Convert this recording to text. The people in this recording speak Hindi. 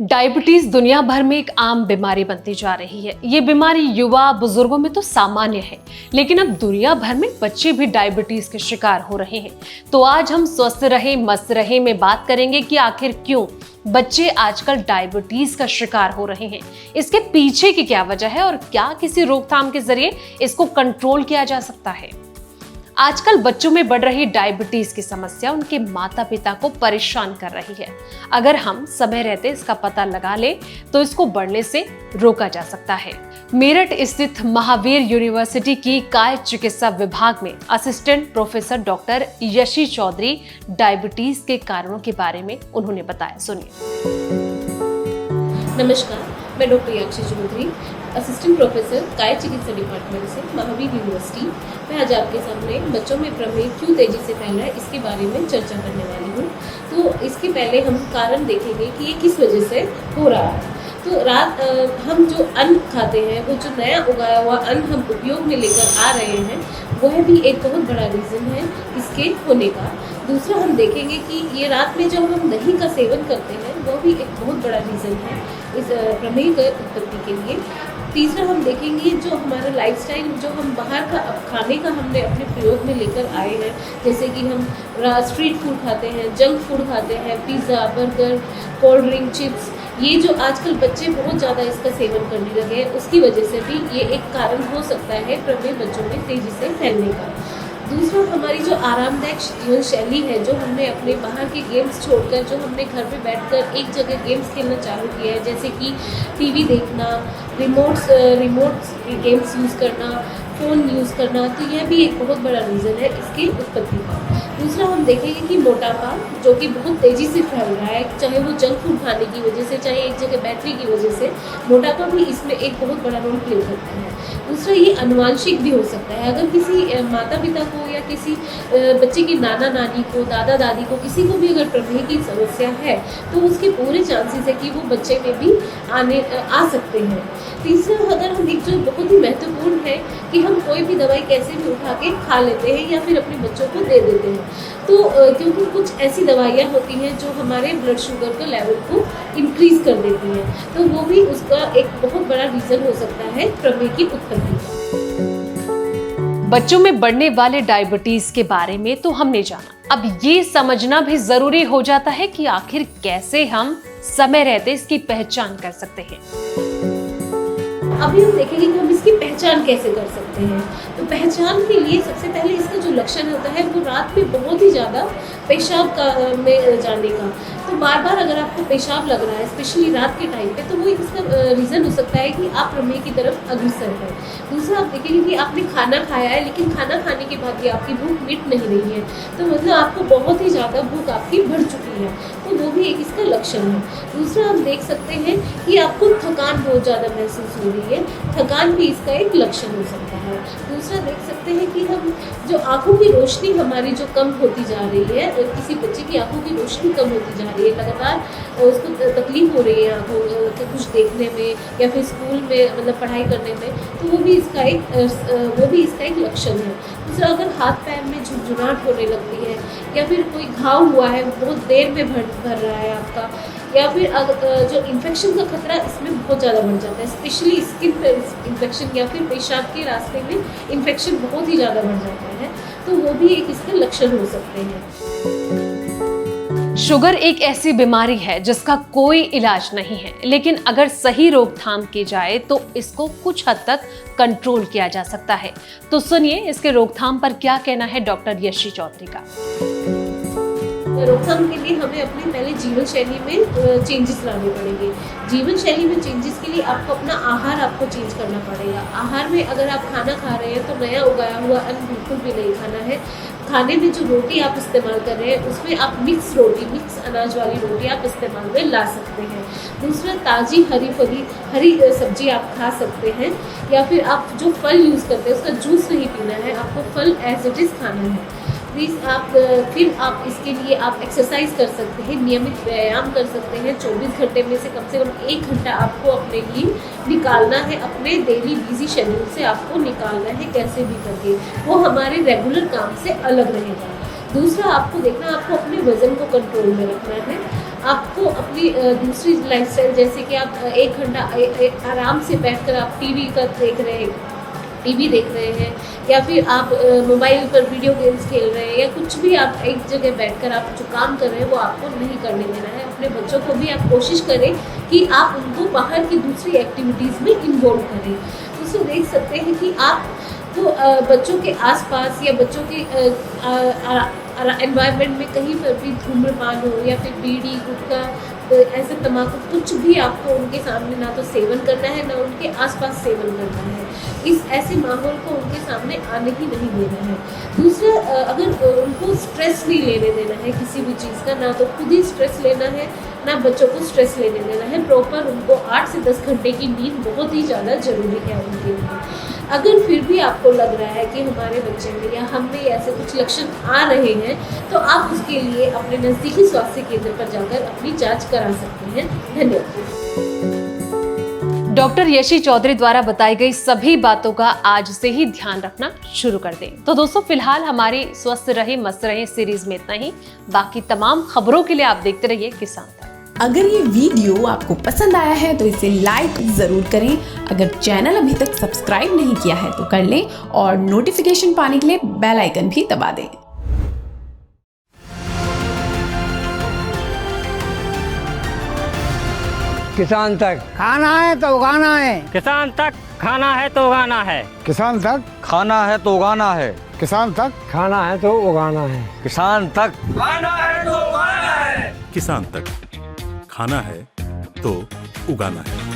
डायबिटीज दुनिया भर में एक आम बीमारी बनती जा रही है। ये बीमारी युवा बुजुर्गों में तो सामान्य है, लेकिन अब दुनिया भर में बच्चे भी डायबिटीज के शिकार हो रहे हैं। तो आज हम स्वस्थ रहे मस्त रहे में बात करेंगे कि आखिर क्यों बच्चे आजकल डायबिटीज का शिकार हो रहे हैं, इसके पीछे की क्या वजह है और क्या किसी रोकथाम के जरिए इसको कंट्रोल किया जा सकता है। आजकल बच्चों में बढ़ रही डायबिटीज की समस्या उनके माता पिता को परेशान कर रही है। अगर हम समय रहते इसका पता लगा ले तो इसको बढ़ने से रोका जा सकता है। मेरठ स्थित महावीर यूनिवर्सिटी की काय चिकित्सा विभाग में assistant professor doctor Yashi Chaudhary diabetes के कारणों के बारे में उन्होंने बताया। सुनिए। नमस्कार, मैं doctor Yashi Chaudhary, assistant professor काय चिकित्सा डिपार्टमेंट से महावीर यूनिवर्सिटी। मैं आज आपके सामने बच्चों में प्रमेह क्यों तेजी से फैल रहा है इसके बारे में चर्चा करने वाली हूँ। तो इसके पहले हम कारण देखेंगे कि ये किस वजह से हो रहा है। तो हम जो अन्न खाते हैं, वो जो नया उगाया हुआ अन्न हम उपयोग में लेकर आ रहे हैं, वह भी एक बहुत बड़ा रीज़न है इसके होने का। दूसरा हम देखेंगे कि ये रात में जब हम दही का सेवन करते हैं, वो भी एक बहुत बड़ा रीज़न है इस प्रमेह की उत्पत्ति के लिए। तीसरा हम देखेंगे जो हमारा लाइफस्टाइल, जो हम बाहर का खाने का हमने अपने प्रयोग में लेकर आए हैं, जैसे कि हम स्ट्रीट फूड खाते हैं, जंक फूड खाते हैं, pizza, burger, cold drink, chips, ये जो आजकल बच्चे बहुत ज़्यादा इसका सेवन करने लगे हैं, उसकी वजह से भी ये एक कारण हो सकता है प्रमेह बच्चों में तेज़ी से फैलने का। दूसरा हमारी जो आरामदायक जीवन शैली है, जो हमने अपने बाहर के गेम्स छोड़कर जो हमने घर में बैठकर एक जगह गेम्स खेलना चालू किया है, जैसे कि टीवी देखना, रिमोट्स गेम्स यूज़ करना, फ़ोन यूज़ करना, तो यह भी एक बहुत बड़ा रीज़न है इसकी उत्पत्ति का। दूसरा हम देखेंगे कि मोटापा जो कि बहुत तेज़ी से फैल रहा है, चाहे वो जंक फूड खाने की वजह से, चाहे एक जगह बैठने की वजह से, मोटापा भी इसमें एक बहुत बड़ा रोल प्ले करता है। दूसरा ये अनुवांशिक भी हो सकता है। अगर किसी माता पिता को या किसी बच्चे की नाना नानी को, दादा दादी को, किसी को भी अगर प्रमेह की समस्या है, तो उसके पूरे चांसेस है कि वो बच्चे में भी आ सकते हैं। तीसरा अगर हम एक जो बहुत ही महत्वपूर्ण है कि हम कोई भी दवाई कैसे भी उठा के खा लेते हैं या फिर अपने बच्चों को दे देते हैं, तो क्योंकि कुछ ऐसी दवाइयाँ होती हैं जो हमारे ब्लड शुगर के लेवल को इंक्रीज़ कर देती हैं, तो वो भी उसका एक बहुत बड़ा रीज़न हो सकता है प्रमेह की उत्पत्ति का। बच्चों में बढ़ने वाले डायबिटीज के बारे में तो हमने जाना, अब ये समझना भी जरूरी हो जाता है कि आखिर कैसे हम समय रहते इसकी पहचान कर सकते हैं। अभी हम देखेंगे कि हम इसकी पहचान कैसे कर सकते हैं। तो पहचान के लिए सबसे पहले इसका जो लक्षण होता है वो रात में बहुत ही ज़्यादा पेशाब में जाने का। तो बार बार अगर आपको पेशाब लग रहा है, स्पेशली रात के टाइम पे, तो वो इसका रीज़न हो सकता है कि आप प्रमेह की तरफ अग्रसर हैं। दूसरा आप देखेंगे कि आपने खाना खाया है, लेकिन खाना खाने के बाद भी आपकी भूख मिट नहीं रही है, तो मतलब आपको बहुत ही ज़्यादा भूख आपकी बढ़ चुकी है, तो वो भी एक इसका लक्षण है। दूसरा हम देख सकते हैं कि आपको थकान बहुत ज़्यादा महसूस हो रही है, थकान भी इसका एक लक्षण हो सकता है। दूसरा देख सकते हैं कि हम जो आँखों की रोशनी हमारी जो कम होती जा रही है, किसी बच्चे की आँखों की रोशनी कम होती जा रही है, लगातार उसको तकलीफ हो रही है आँखों के कुछ देखने में या फिर स्कूल में मतलब पढ़ाई करने में, तो वो भी इसका एक लक्षण है। दूसरा अगर हाथ पैर में झुनझुनाहट होने लगती है या फिर कोई घाव हुआ है बहुत देर में भर रहा है आपका, या फिर जो इन्फेक्शन का खतरा इसमें बहुत ज़्यादा बढ़ जाता है, स्पेशली स्किन इन्फेक्शन या फिर पेशाब के रास्ते में इन्फेक्शन बहुत ही ज़्यादा बढ़ जाता है, तो वो भी एक इसके लक्षण हो सकते हैं। शुगर एक ऐसी बीमारी है जिसका कोई इलाज नहीं है, लेकिन अगर सही रोकथाम की जाए तो इसको कुछ हद तक कंट्रोल किया जा सकता है। तो सुनिए इसके रोकथाम पर क्या कहना है डॉक्टर यशी चौधरी का। रोकथाम के लिए हमें अपनी पहले जीवन शैली में चेंजेस लाने पड़ेंगे। जीवन शैली में चेंजेस के लिए आपको अपना आहार आपको चेंज करना पड़ेगा। आहार में अगर आप खाना खा रहे हैं तो नया उगाया हुआ अन्न बिल्कुल भी नहीं खाना है। खाने में जो रोटी आप इस्तेमाल कर रहे हैं उसमें आप मिक्स अनाज वाली रोटी आप इस्तेमाल में ला सकते हैं। दूसरा, ताज़ी हरी सब्जी आप खा सकते हैं, या फिर आप जो फल यूज़ करते हैं उसका जूस नहीं पीना है, आपको फल एज इट इज़ खाना है। फिर आप इसके लिए आप एक्सरसाइज कर सकते हैं, नियमित व्यायाम कर सकते हैं। 24 घंटे में से कम 1 घंटा आपको अपने लिए निकालना है, अपने डेली बिजी शेड्यूल से आपको निकालना है, कैसे भी करके वो हमारे रेगुलर काम से अलग रहेगा। दूसरा, आपको देखना, आपको अपने वज़न को कंट्रोल में रखना है। आपको अपनी दूसरी लाइफस्टाइल, जैसे कि आप 1 घंटा आराम से बैठकर आप टीवी देख रहे हैं या फिर आप मोबाइल पर वीडियो गेम्स खेल रहे हैं या कुछ भी आप एक जगह बैठकर आप जो काम कर रहे हैं वो आपको नहीं करने देना है। अपने बच्चों को भी आप कोशिश करें कि आप उनको बाहर की दूसरी एक्टिविटीज़ में इन्वॉल्व करें। उससे देख सकते हैं कि आप तो बच्चों के आसपास या बच्चों के एनवायरनमेंट में कहीं पर भी धूम्रपान हो या फिर बीड़ी गुटखा ऐसे तम्बाकू कुछ भी आपको उनके सामने ना तो सेवन करना है ना उनके आसपास सेवन करना है। इस ऐसे माहौल को उनके सामने आने ही नहीं देना है। दूसरा, अगर उनको स्ट्रेस नहीं लेने देना है किसी भी चीज़ का, ना तो खुद ही स्ट्रेस लेना है ना बच्चों को स्ट्रेस लेने देना है। प्रॉपर उनको 8 से 10 घंटे की नींद बहुत ही ज़्यादा ज़रूरी है उनके लिए। अगर फिर भी आपको लग रहा है कि हमारे बच्चे में या हम में ऐसे कुछ लक्षण आ रहे हैं तो आप उसके लिए अपने नज़दीकी स्वास्थ्य केंद्र पर जाकर अपनी जांच करा सकते हैं। धन्यवाद। डॉक्टर यशी चौधरी द्वारा बताई गई सभी बातों का आज से ही ध्यान रखना शुरू कर दें। तो दोस्तों, फिलहाल हमारी स्वस्थ रहे मस्त रहे सीरीज में इतना ही। बाकी तमाम खबरों के लिए आप देखते रहिए किसान तक। अगर ये वीडियो आपको पसंद आया है तो इसे लाइक जरूर करें। अगर चैनल अभी तक सब्सक्राइब नहीं किया है तो कर लें और नोटिफिकेशन पाने के लिए बेल आइकन भी दबा दें। किसान तक खाना है तो उगाना है। किसान तक खाना है तो उगाना है। किसान तक खाना है तो उगाना है। किसान तक खाना है तो उगाना है। किसान तक खाना है तो उगाना है। किसान तक खाना है तो उगाना है।